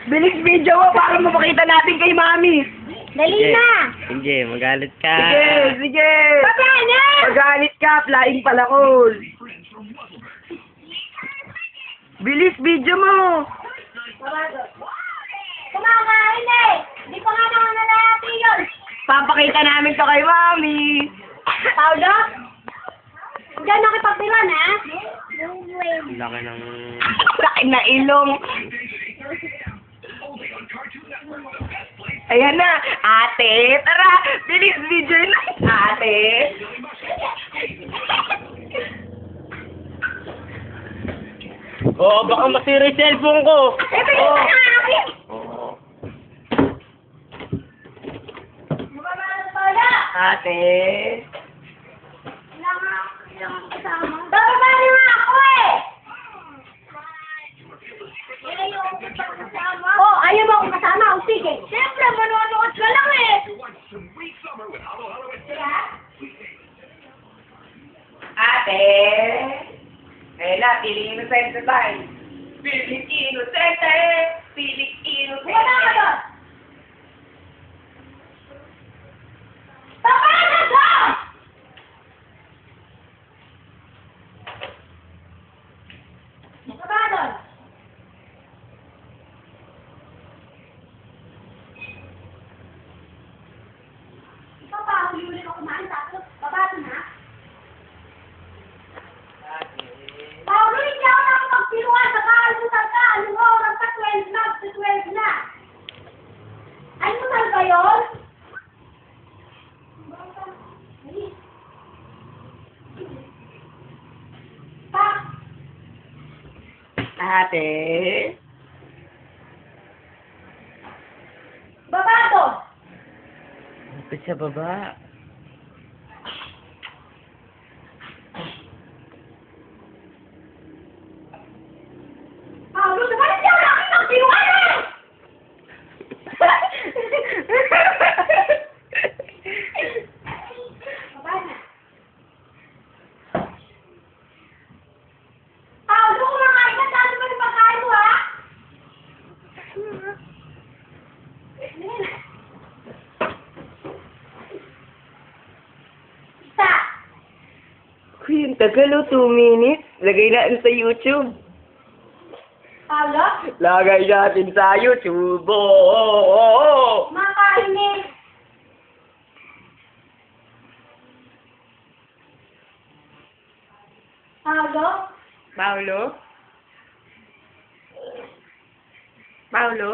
Bilis video mo para mapakita natin kay Mami. Dali na! Sige, magalit ka. Sige. Baba na! Magalit ka, flying palakol. Bilis video mo. Kumakain eh! Hindi pa nga naman natin yun! Papakita namin to kay Mami. Paulo? Diyan nakipagbilan ha? Laki ng... Laki na ilong. Ayan na. Ate, tara. Bilis video na. Ate. Oo, baka masira yung cellphone ko. Ito yung nakakapit! Oo. Mababa na Paulo! Ate. Kailangan kasama. Bababa na nga ako eh! Oh, ayaw mo akong kasama. O sige. Siyempre, manonood ka lang eh. Ate. Ayan na, piling inosente tayo. Piling inosente. Piling inosente. Wala ka doon. Baba na doon! Baba doon. Ikaw pa, huli-huli ka kumain tapos baba doon ha? Paulo, hindi ako nakapagpiruan sa kaalimutan ka. Anong oras ka? 12 na, 12 na. Ay, munal ba yun? Pa, Ate. baba to. Lapit sa baba. Paulo, bakit hindi ako nakapagpiruan eh? Baba na. Paulo, kumakain ka. Dami pa rin pagkain mo, ha? Isa. Uy, ang tagal o, 2 minutes. Lagay natin sa YouTube. Paulo, Lagay natin sa YouTube. Oh. makain eh. Paulo, Paulo? Paulo?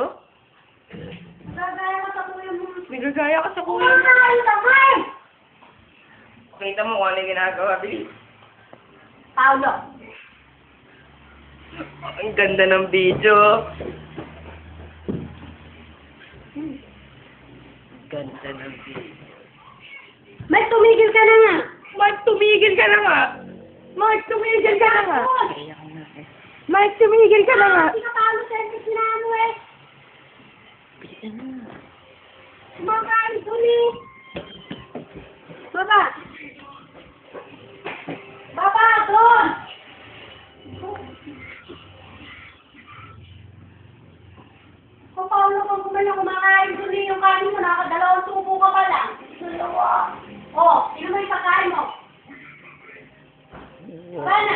gagaya ka sa kuya mo. Nagagaya ka sa kuya. Kumakain ka, May! Kita mo kung ano yung ginagawa, bilis. Paulo, Ang ganda ng video. Ganda ng video. May tumigil ka na nga. Mike, tumigil ka na nga. Mike, tumigil ka na nga. Kaya ko na eh. Mike, tumigil ka na nga. Hindi ka Paulo sa sinano eh. Bilisan na. Kumakain tuli. Baba. Baba, doon. Kung Paulo kung kumakain tuli yung kanin mo, nakakadalawang tubo ka pa lang. Dalawa. Oh, sino mo yung pagkain mo? Baba na.